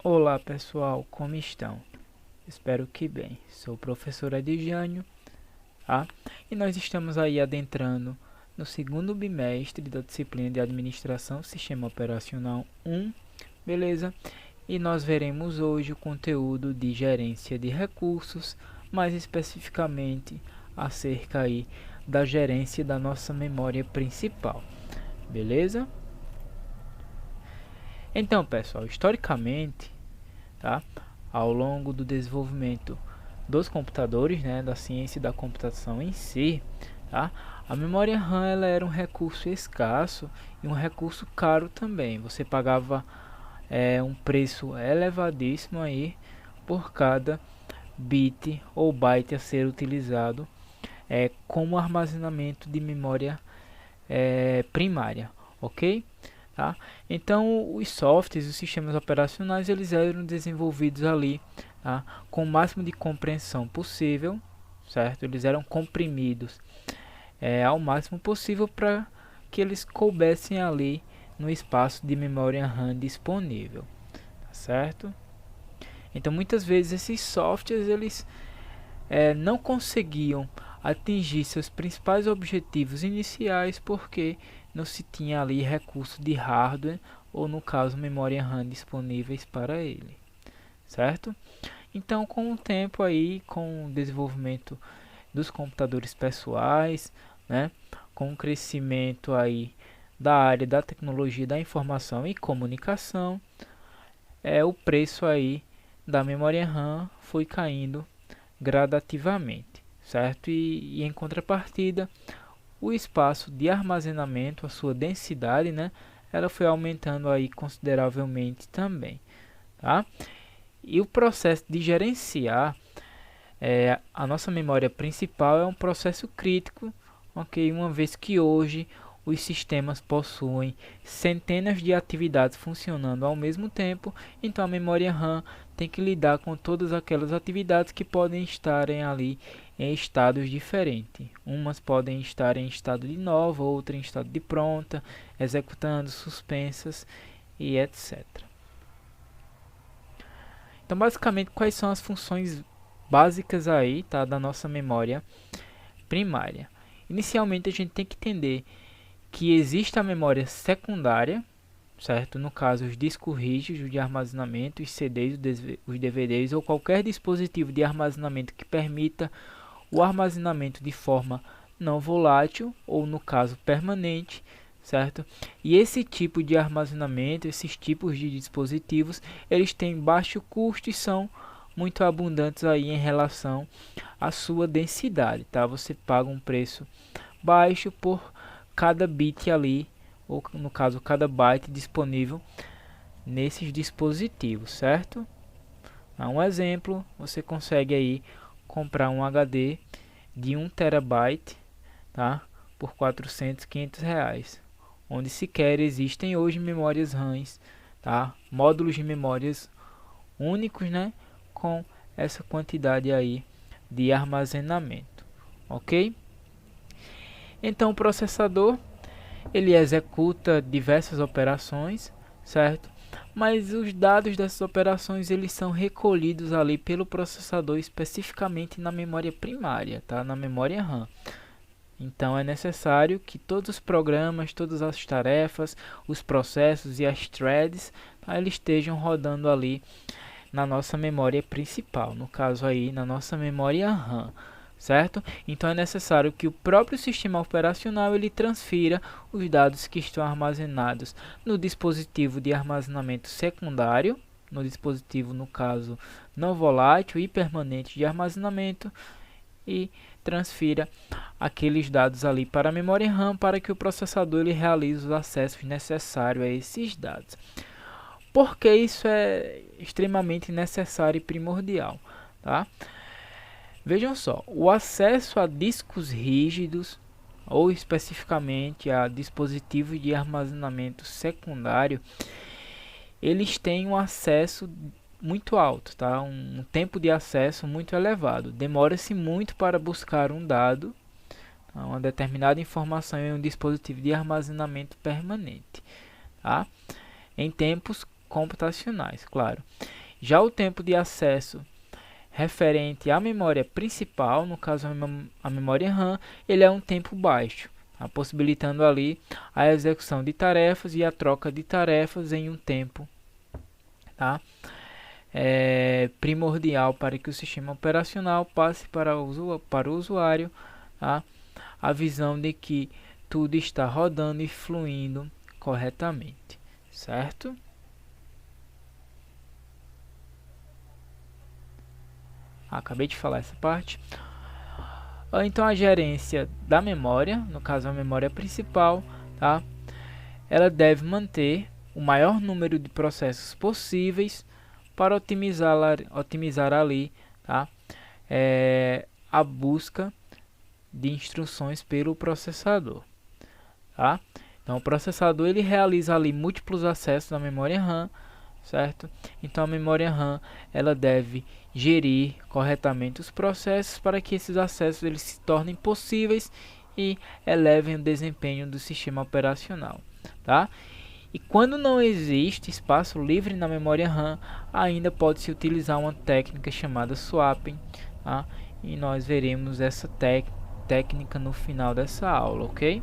Olá pessoal, como estão? Espero que bem. Sou o professor Edjânio, tá? E nós estamos aí adentrando no segundo bimestre da disciplina de Administração Sistema Operacional 1, beleza? E nós veremos hoje o conteúdo de gerência de recursos, mais especificamente acerca aí da gerência da nossa memória principal, beleza? Então, pessoal, historicamente, tá? Ao longo do desenvolvimento dos computadores, né, da ciência da computação em si, tá? A memória RAM ela era um recurso escasso e um recurso caro também. Você pagava um preço elevadíssimo aí por cada bit ou byte a ser utilizado como armazenamento de memória primária, ok? Tá? Então, os softwares, os sistemas operacionais, eles eram desenvolvidos ali, tá? Com o máximo de compreensão possível, certo? Eles eram comprimidos ao máximo possível para que eles coubessem ali no espaço de memória RAM disponível, tá certo? Então, muitas vezes esses softwares eles não conseguiam atingir seus principais objetivos iniciais porque não se tinha ali recurso de hardware ou no caso memória RAM disponíveis para ele, certo? Então com o tempo aí, com o desenvolvimento dos computadores pessoais, né, com o crescimento aí da área da tecnologia da informação e comunicação, o preço aí da memória RAM foi caindo gradativamente, certo? E em contrapartida, o espaço de armazenamento, a sua densidade, né, ela foi aumentando aí consideravelmente também, tá? E o processo de gerenciar a nossa memória principal é um processo crítico, ok? Uma vez que hoje os sistemas possuem centenas de atividades funcionando ao mesmo tempo, então a memória RAM tem que lidar com todas aquelas atividades que podem estar ali em estados diferentes. Umas podem estar em estado de nova, outra em estado de pronta, executando, suspensas e etc. Então, basicamente, quais são as funções básicas aí, tá, da nossa memória primária? Inicialmente, a gente tem que entender que existe a memória secundária, certo? No caso, os discos rígidos de armazenamento, os CDs, os DVDs ou qualquer dispositivo de armazenamento que permita o armazenamento de forma não volátil ou no caso permanente, certo? E esse tipo de armazenamento, esses tipos de dispositivos, eles têm baixo custo e são muito abundantes aí em relação à sua densidade, tá? Você paga um preço baixo por cada bit ali, ou no caso cada byte disponível nesses dispositivos, certo? Um exemplo, você consegue aí comprar um HD de 1 terabyte, tá? Por 400, 500 reais, onde sequer existem hoje memórias RAMs, tá? Módulos de memórias únicos, né? Com essa quantidade aí de armazenamento, ok? Então o processador ele executa diversas operações, certo? Mas os dados dessas operações eles são recolhidos ali pelo processador especificamente na memória primária, tá? Na memória RAM. Então é necessário que todos os programas, todas as tarefas, os processos e as threads, tá, eles estejam rodando ali na nossa memória principal, no caso aí na nossa memória RAM, certo? Então é necessário que o próprio sistema operacional ele transfira os dados que estão armazenados no dispositivo de armazenamento secundário, no dispositivo no caso não volátil e permanente de armazenamento, e transfira aqueles dados ali para a memória RAM para que o processador ele realize os acessos necessários a esses dados. Porque isso é extremamente necessário e primordial, tá? Vejam só, o acesso a discos rígidos ou especificamente a dispositivos de armazenamento secundário, eles têm um acesso muito alto, tá? Um tempo de acesso muito elevado. Demora-se muito para buscar um dado, tá? Uma determinada informação em um dispositivo de armazenamento permanente, tá? Em tempos computacionais, claro. Já o tempo de acesso referente à memória principal, no caso a memória RAM, ele é um tempo baixo, tá? Possibilitando ali a execução de tarefas e a troca de tarefas em um tempo, tá? Primordial para que o sistema operacional passe para o usuário, tá? A visão de que tudo está rodando e fluindo corretamente, certo? Acabei de falar essa parte. Então a gerência da memória, no caso a memória principal, tá? Ela deve manter o maior número de processos possíveis para otimizar ali, tá? A busca de instruções pelo processador, tá? Então o processador ele realiza ali múltiplos acessos na memória RAM, certo? Então a memória RAM ela deve gerir corretamente os processos para que esses acessos eles se tornem possíveis e elevem o desempenho do sistema operacional, tá? E quando não existe espaço livre na memória RAM, ainda pode-se utilizar uma técnica chamada swapping, tá? E nós veremos essa técnica no final dessa aula, ok?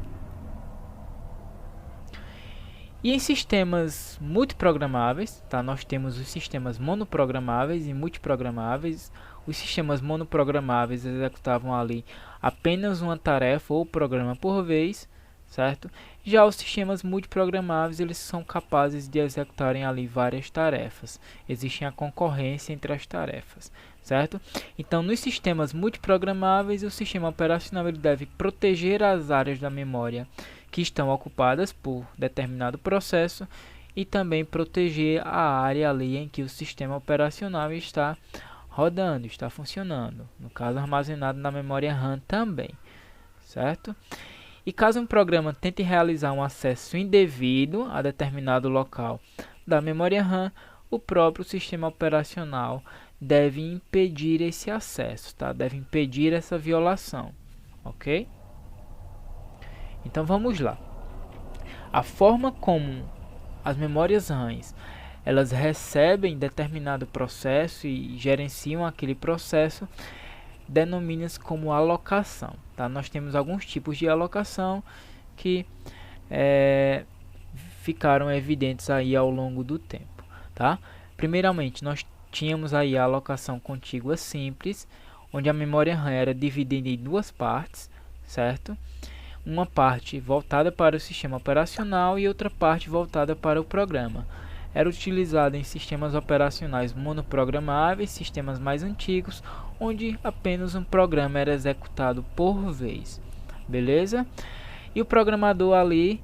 E em sistemas multiprogramáveis, tá? Nós temos os sistemas monoprogramáveis e multiprogramáveis. Os sistemas monoprogramáveis executavam ali apenas uma tarefa ou programa por vez, certo? Já os sistemas multiprogramáveis, eles são capazes de executarem ali várias tarefas. Existe a concorrência entre as tarefas, certo? Então, nos sistemas multiprogramáveis, o sistema operacional ele deve proteger as áreas da memória que estão ocupadas por determinado processo e também proteger a área ali em que o sistema operacional está rodando, está funcionando, no caso armazenado na memória RAM também, certo? E caso um programa tente realizar um acesso indevido a determinado local da memória RAM, o próprio sistema operacional deve impedir esse acesso, tá? Deve impedir essa violação, ok? Então vamos lá. A forma como as memórias RAMs elas recebem determinado processo e gerenciam aquele processo denomina-se como alocação, tá? Nós temos alguns tipos de alocação que ficaram evidentes aí ao longo do tempo, tá? Primeiramente, nós tínhamos aí a alocação contígua simples, onde a memória RAM era dividida em duas partes, certo? Uma parte voltada para o sistema operacional e outra parte voltada para o programa. Era utilizada em sistemas operacionais monoprogramáveis, sistemas mais antigos, onde apenas um programa era executado por vez. Beleza? E o programador ali,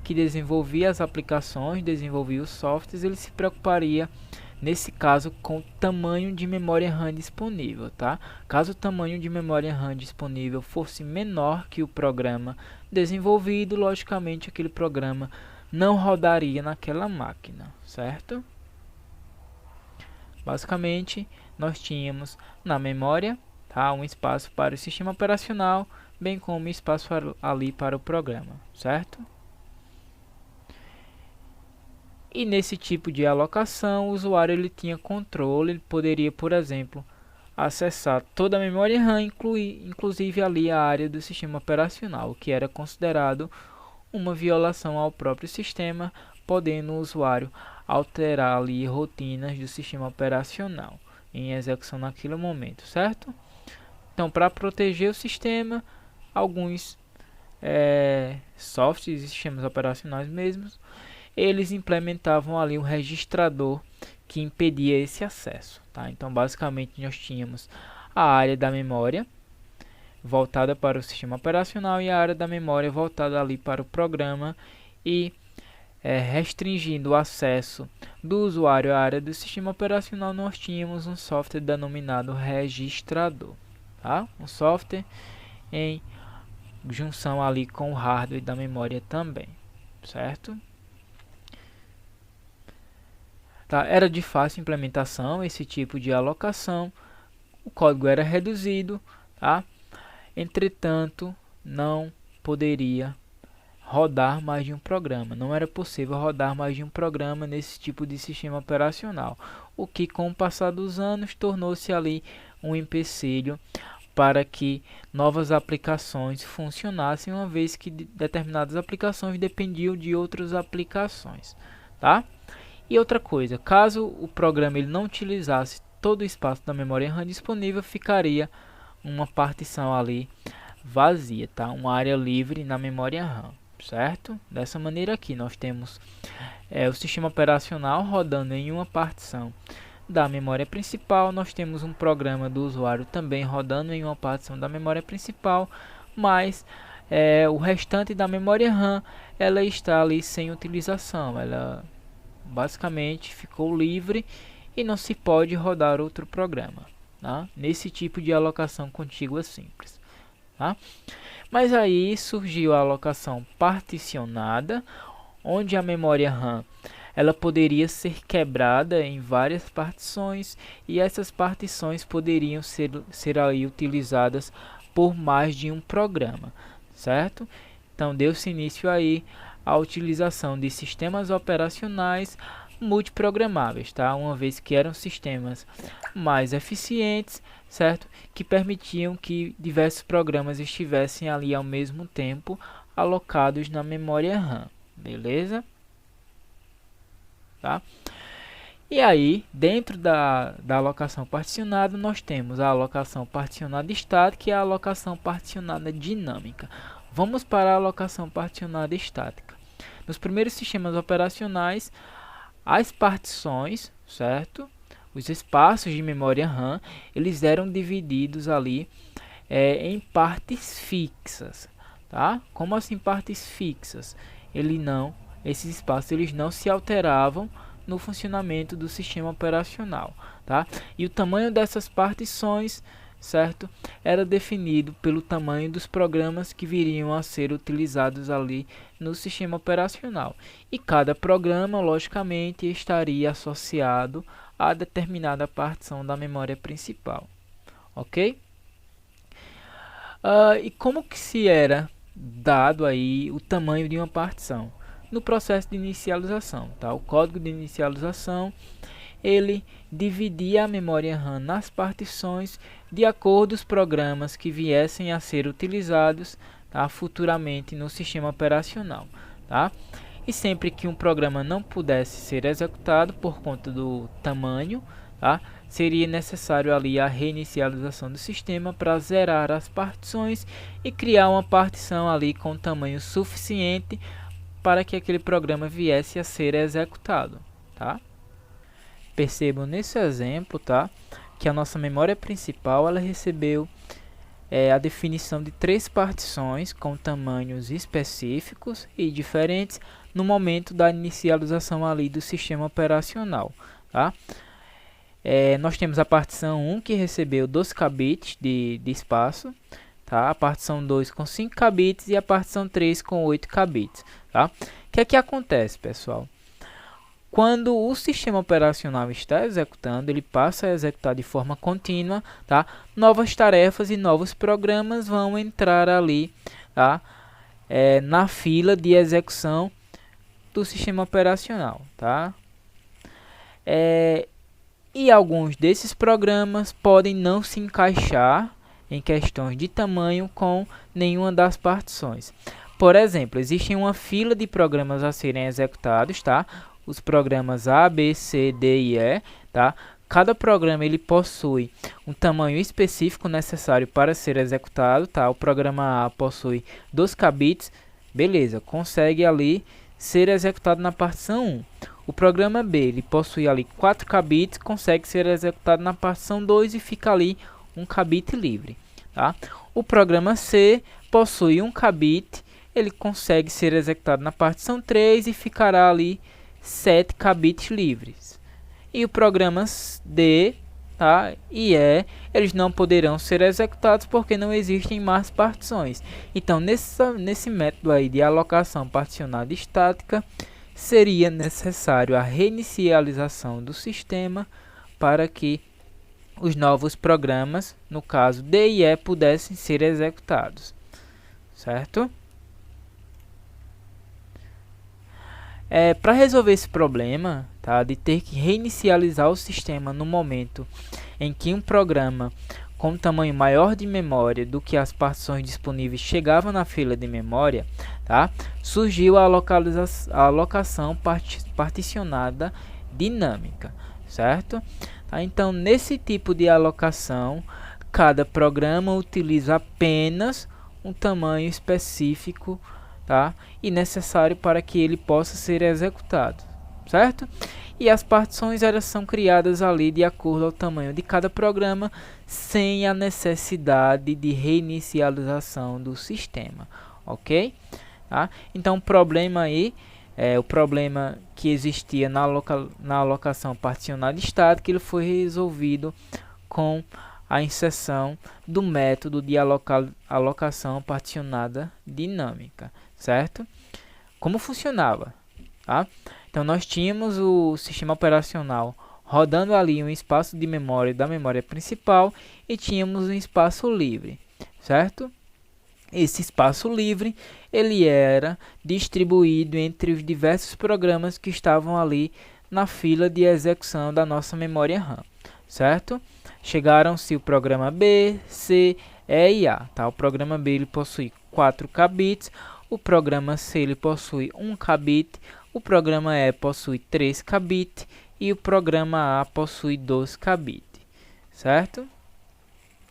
que desenvolvia as aplicações, desenvolvia os softwares, ele se preocuparia, nesse caso, com o tamanho de memória RAM disponível, tá? Caso o tamanho de memória RAM disponível fosse menor que o programa desenvolvido, logicamente aquele programa não rodaria naquela máquina, certo? Basicamente, nós tínhamos na memória, tá, um espaço para o sistema operacional, bem como espaço ali para o programa, certo? E nesse tipo de alocação, o usuário ele tinha controle, ele poderia, por exemplo, acessar toda a memória RAM, inclusive ali a área do sistema operacional, o que era considerado uma violação ao próprio sistema, podendo o usuário alterar ali rotinas do sistema operacional em execução naquele momento, certo? Então, para proteger o sistema, alguns softwares e sistemas operacionais mesmos, eles implementavam ali um registrador que impedia esse acesso, tá? Então, basicamente, nós tínhamos a área da memória voltada para o sistema operacional e a área da memória voltada ali para o programa e restringindo o acesso do usuário à área do sistema operacional, nós tínhamos um software denominado registrador, tá? Um software em junção ali com o hardware da memória também, certo? Tá? Era de fácil implementação esse tipo de alocação, o código era reduzido, tá? Entretanto, não poderia rodar mais de um programa. Não era possível rodar mais de um programa nesse tipo de sistema operacional, o que com o passar dos anos tornou-se ali um empecilho para que novas aplicações funcionassem, uma vez que determinadas aplicações dependiam de outras aplicações, tá? E outra coisa, caso o programa ele não utilizasse todo o espaço da memória RAM disponível, ficaria uma partição ali vazia, tá? Uma área livre na memória RAM, certo? Dessa maneira aqui nós temos o sistema operacional rodando em uma partição da memória principal, nós temos um programa do usuário também rodando em uma partição da memória principal, mas o restante da memória RAM ela está ali sem utilização, ela basicamente ficou livre e não se pode rodar outro programa, tá? Nesse tipo de alocação contígua simples, tá? Mas aí surgiu a alocação particionada, onde a memória RAM ela poderia ser quebrada em várias partições e essas partições poderiam ser aí utilizadas por mais de um programa, certo? Então deu-se início aí à utilização de sistemas operacionais multiprogramáveis, tá? Uma vez que eram sistemas mais eficientes, certo? Que permitiam que diversos programas estivessem ali ao mesmo tempo alocados na memória RAM, beleza? Tá? E aí, dentro da alocação particionada, nós temos a alocação particionada estática e a alocação particionada dinâmica. Vamos para a alocação particionada estática. Nos primeiros sistemas operacionais, as partições, certo? Os espaços de memória RAM, eles eram divididos ali em partes fixas, tá? Como assim partes fixas? Esses espaços eles não se alteravam no funcionamento do sistema operacional, tá? E o tamanho dessas partições, certo, era definido pelo tamanho dos programas que viriam a ser utilizados ali no sistema operacional. E cada programa, logicamente, estaria associado a determinada partição da memória principal, ok? E como que se era dado aí o tamanho de uma partição? No processo de inicialização, tá? O código de inicialização ele dividia a memória RAM nas partições de acordo com os programas que viessem a ser utilizados, tá? Futuramente no sistema operacional, tá? E sempre que um programa não pudesse ser executado por conta do tamanho, tá? Seria necessário ali a reinicialização do sistema para zerar as partições e criar uma partição ali com tamanho suficiente para que aquele programa viesse a ser executado, tá? Percebam nesse exemplo, tá, que a nossa memória principal ela recebeu a definição de 3 partições com tamanhos específicos e diferentes no momento da inicialização ali do sistema operacional, tá? Nós temos a partição 1 que recebeu 12 kbps de espaço, tá? A partição 2 com 5 kbps e a partição 3 com 8 kbps, tá? O que é que acontece, pessoal? Quando o sistema operacional está executando, ele passa a executar de forma contínua, tá? Novas tarefas e novos programas vão entrar ali, tá? Na fila de execução do sistema operacional, tá? E alguns desses programas podem não se encaixar em questões de tamanho com nenhuma das partições. Por exemplo, existe uma fila de programas a serem executados, tá? Os programas A, B, C, D e E, tá? Cada programa ele possui um tamanho específico necessário para ser executado, tá? O programa A possui 2 kbps, beleza, consegue ali ser executado na partição 1. O programa B ele possui ali 4 kbps, consegue ser executado na partição 2 e fica ali 1 kbps livre, tá? O programa C possui 1 kbps, ele consegue ser executado na partição 3 e ficará ali 7 kbps livres. E o programa D, tá, e E, eles não poderão ser executados porque não existem mais partições. Então, nesse método aí de alocação particionada estática, seria necessário a reinicialização do sistema para que os novos programas, no caso D e E, pudessem ser executados, certo? Para resolver esse problema, tá, de ter que reinicializar o sistema no momento em que um programa com um tamanho maior de memória do que as partições disponíveis chegava na fila de memória, tá, surgiu a alocação particionada dinâmica, certo? Tá, então, nesse tipo de alocação, cada programa utiliza apenas um tamanho específico, tá, e necessário para que ele possa ser executado, certo? E as partições elas são criadas ali de acordo ao tamanho de cada programa, sem a necessidade de reinicialização do sistema, ok? Tá? Então o problema aí o problema que existia na alocação particionada estática, ele foi resolvido com a inserção do método de alocação particionada dinâmica, certo? Como funcionava? Tá? Então nós tínhamos o sistema operacional rodando ali um espaço de memória da memória principal e tínhamos um espaço livre, certo? Esse espaço livre ele era distribuído entre os diversos programas que estavam ali na fila de execução da nossa memória RAM, certo? Chegaram-se o programa B, C, E e A. Tá? O programa B ele possui 4K bits, o programa C ele possui 1K bit, o programa E possui 3K bit e o programa A possui 2K bit, certo?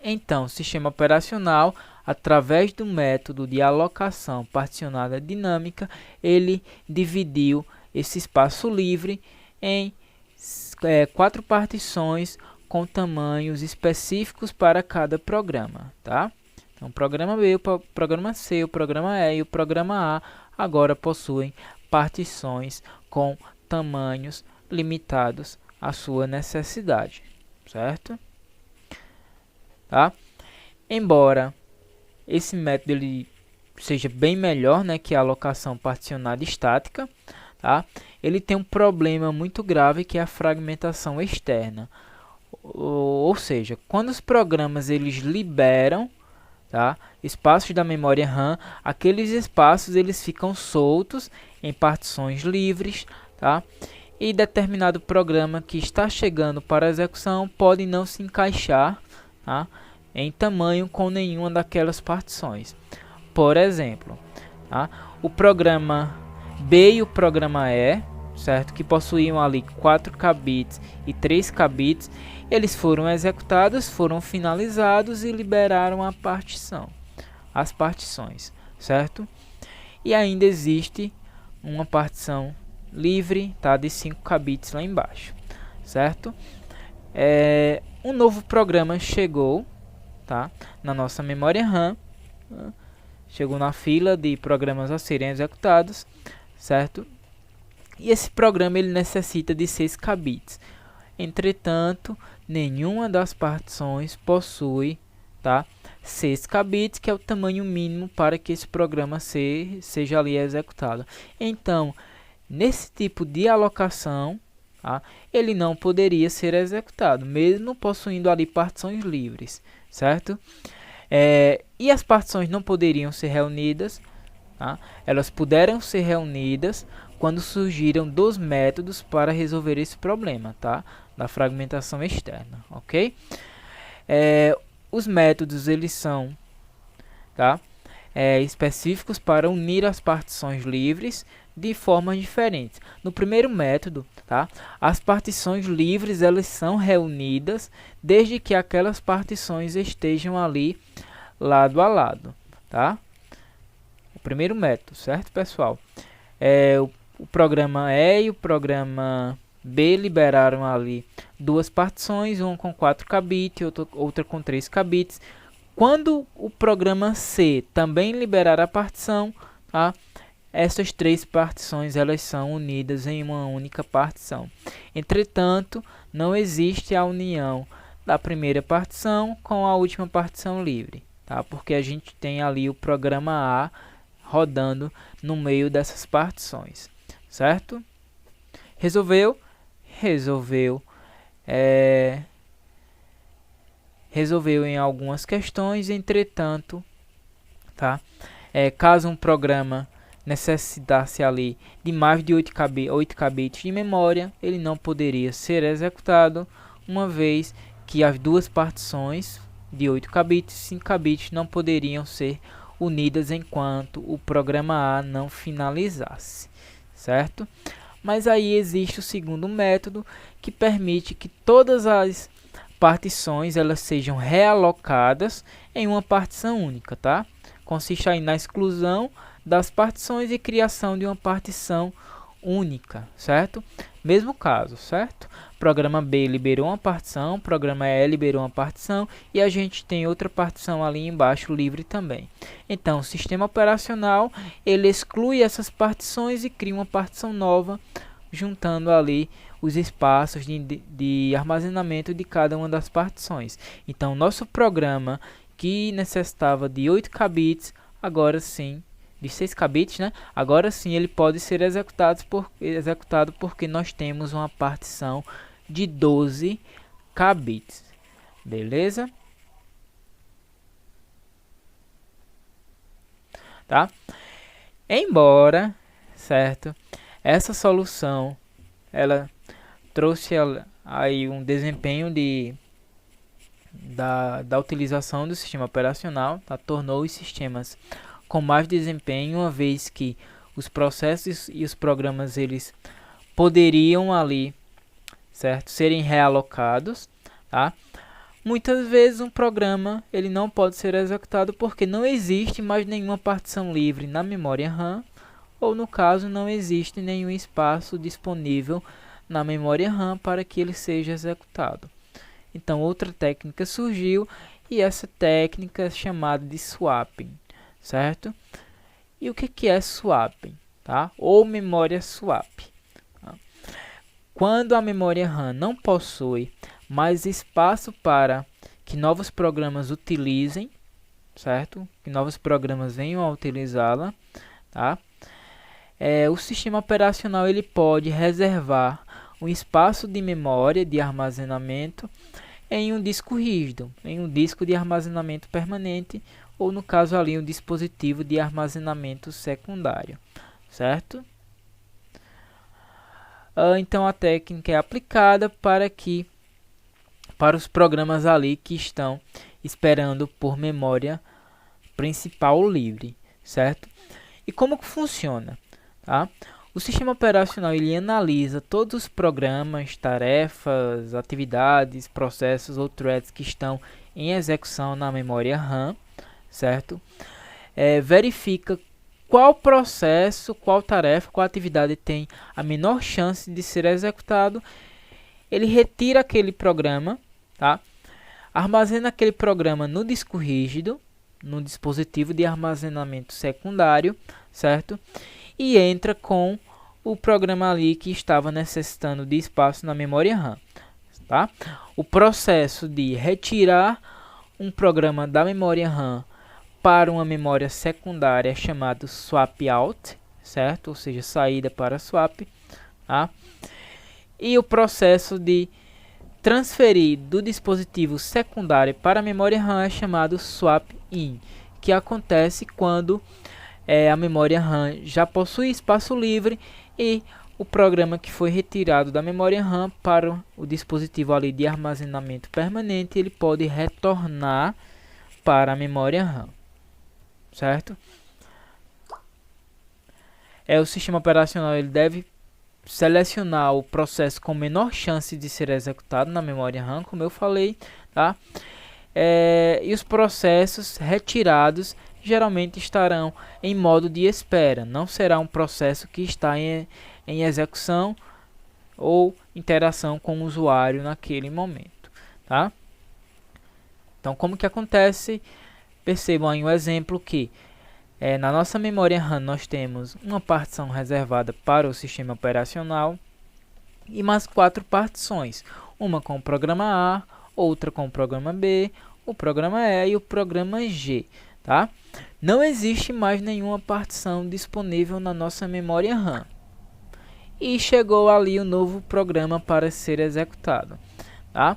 Então, o sistema operacional, através do método de alocação particionada dinâmica, ele dividiu esse espaço livre em 4 partições com tamanhos específicos para cada programa, tá? Então, o programa B, o programa C, o programa E e o programa A agora possuem partições com tamanhos limitados à sua necessidade, certo? Tá? Embora esse método ele seja bem melhor, né, que a alocação particionada estática, tá? Ele tem um problema muito grave que é a fragmentação externa. Ou seja, quando os programas eles liberam, tá, espaços da memória RAM, aqueles espaços eles ficam soltos em partições livres, tá? E determinado programa que está chegando para execução pode não se encaixar, tá, em tamanho com nenhuma daquelas partições. Por exemplo, tá, o programa B e o programa E, certo, que possuíam ali 4K bits e 3K bits, eles foram executados, foram finalizados e liberaram a partição, as partições, certo? E ainda existe uma partição livre, tá, de 5K bits lá embaixo, certo? Um novo programa chegou, tá, na nossa memória RAM, chegou na fila de programas a serem executados, certo? E esse programa ele necessita de 6K bits. Entretanto, nenhuma das partições possui, tá, 6K bits, que é o tamanho mínimo para que esse programa seja ali executado. Então, nesse tipo de alocação, tá, ele não poderia ser executado, mesmo possuindo ali partições livres, certo? E as partições não poderiam ser reunidas, tá? Elas puderam ser reunidas quando surgiram 2 métodos para resolver esse problema, tá, da fragmentação externa, ok? Os métodos eles são, tá, específicos para unir as partições livres de formas diferentes. No primeiro método, tá, as partições livres elas são reunidas desde que aquelas partições estejam ali lado a lado, tá? O primeiro método, certo, pessoal? O programa E e o programa B liberaram ali 2 partições, uma com 4K bits e outra com 3K bits. Quando o programa C também liberar a partição, tá, essas 3 partições elas são unidas em uma única partição. Entretanto, não existe a união da primeira partição com a última partição livre, tá? Porque a gente tem ali o programa A rodando no meio dessas partições, certo? Resolveu? Resolveu. Resolveu em algumas questões, entretanto, tá? Caso um programa necessitasse ali de mais de 8 kbps de memória, ele não poderia ser executado, uma vez que as duas partições de 8 kbps e 5 kbps não poderiam ser unidas enquanto o programa A não finalizasse, certo? Mas aí existe o segundo método, que permite que todas as partições elas sejam realocadas em uma partição única, tá? Consiste aí na exclusão das partições e criação de uma partição única, certo? Mesmo caso, certo? Programa B liberou uma partição, programa E liberou uma partição e a gente tem outra partição ali embaixo livre também. Então, o sistema operacional ele exclui essas partições e cria uma partição nova, juntando ali os espaços de armazenamento de cada uma das partições. Então, nosso programa que necessitava de 8 kbps, agora sim, de 6 kbps, né? Agora sim ele pode ser executado porque nós temos uma partição de 12 kbps. Beleza? Tá? Embora, certo? Essa solução ela trouxe aí um desempenho da utilização do sistema operacional, tá? Tornou os sistemas com mais desempenho, uma vez que os processos e os programas eles poderiam ali, certo, serem realocados, tá? Muitas vezes um programa ele não pode ser executado porque não existe mais nenhuma partição livre na memória RAM, ou no caso não existe nenhum espaço disponível na memória RAM para que ele seja executado. Então outra técnica surgiu, e essa técnica é chamada de swapping, certo? E o que é swapping, tá? Ou memória swap, tá? Quando a memória RAM não possui mais espaço para que novos programas utilizem, certo? Que novos programas venham a utilizá-la, tá? O sistema operacional ele pode reservar um espaço de memória de armazenamento em um disco rígido, em um disco de armazenamento permanente, ou no caso ali um dispositivo de armazenamento secundário, certo? Então a técnica é aplicada para os programas ali que estão esperando por memória principal livre, certo? E como que funciona, tá? O sistema operacional ele analisa todos os programas, tarefas, atividades, processos ou threads que estão em execução na memória RAM, certo? Verifica qual processo, qual tarefa, qual atividade tem a menor chance de ser executado. Ele retira aquele programa, tá? Armazena aquele programa no disco rígido, no dispositivo de armazenamento secundário, certo? E entra com o programa ali que estava necessitando de espaço na memória RAM, tá? O processo de retirar um programa da memória RAM para uma memória secundária é chamado swap out, certo? Ou seja, saída para swap, tá? E o processo de transferir do dispositivo secundário para a memória RAM é chamado swap in, que acontece quando a memória RAM já possui espaço livre e o programa que foi retirado da memória RAM para o dispositivo ali de armazenamento permanente, ele pode retornar para a memória RAM, certo? O sistema operacional ele deve selecionar o processo com menor chance de ser executado na memória RAM, como eu falei, tá? E os processos retirados geralmente estarão em modo de espera, não será um processo que está em execução ou interação com o usuário naquele momento, tá? Então, como que acontece? Percebam aí um exemplo que na nossa memória RAM nós temos uma partição reservada para o sistema operacional e mais 4 partições, uma com o programa A, outra com o programa B, o programa E e o programa G, tá? Não existe mais nenhuma partição disponível na nossa memória RAM. E chegou ali o novo programa para ser executado, tá?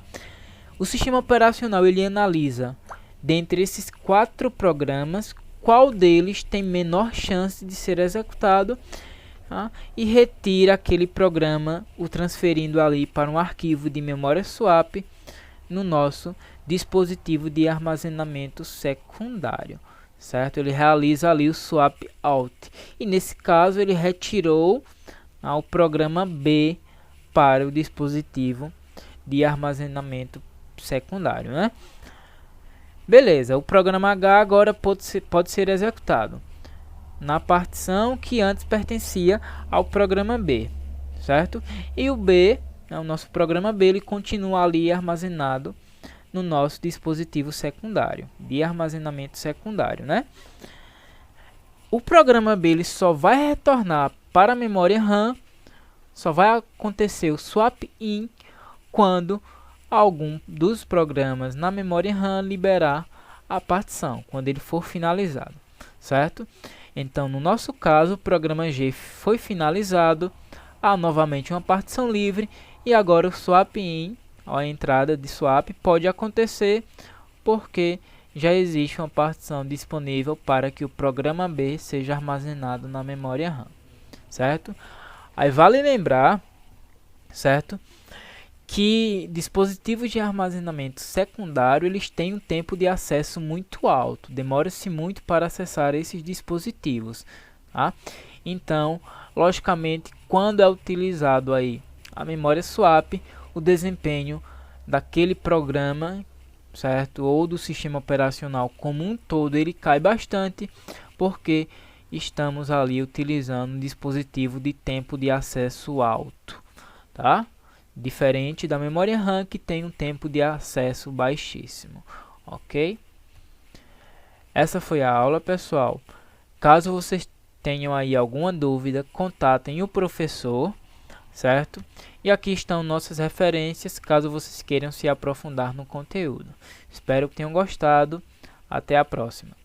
O sistema operacional ele analisa dentre esses 4 programas qual deles tem menor chance de ser executado, tá? E retira aquele programa, o transferindo ali para um arquivo de memória swap no nosso dispositivo de armazenamento secundário, certo? Ele realiza ali o swap out, e nesse caso ele retirou o programa B para o dispositivo de armazenamento secundário, né? Beleza, o programa H agora pode ser executado na partição que antes pertencia ao programa B, certo? E o B, o nosso programa B, ele continua ali armazenado no nosso dispositivo secundário, de armazenamento secundário, né? O programa B ele só vai retornar para a memória RAM, só vai acontecer o swap in quando algum dos programas na memória RAM liberar a partição, quando ele for finalizado, certo? Então, no nosso caso, o programa G foi finalizado, há novamente uma partição livre, e agora o swap in, a entrada de swap, pode acontecer porque já existe uma partição disponível para que o programa B seja armazenado na memória RAM, certo? Aí vale lembrar, certo, que dispositivos de armazenamento secundário eles têm um tempo de acesso muito alto, demora-se muito para acessar esses dispositivos, tá? Então, logicamente, quando é utilizado aí a memória swap, o desempenho daquele programa, certo, ou do sistema operacional como um todo, ele cai bastante, porque estamos ali utilizando um dispositivo de tempo de acesso alto, tá? Diferente da memória RAM, que tem um tempo de acesso baixíssimo, ok? Essa foi a aula, pessoal. Caso vocês tenham aí alguma dúvida, contatem o professor, certo? E aqui estão nossas referências, caso vocês queiram se aprofundar no conteúdo. Espero que tenham gostado. Até a próxima.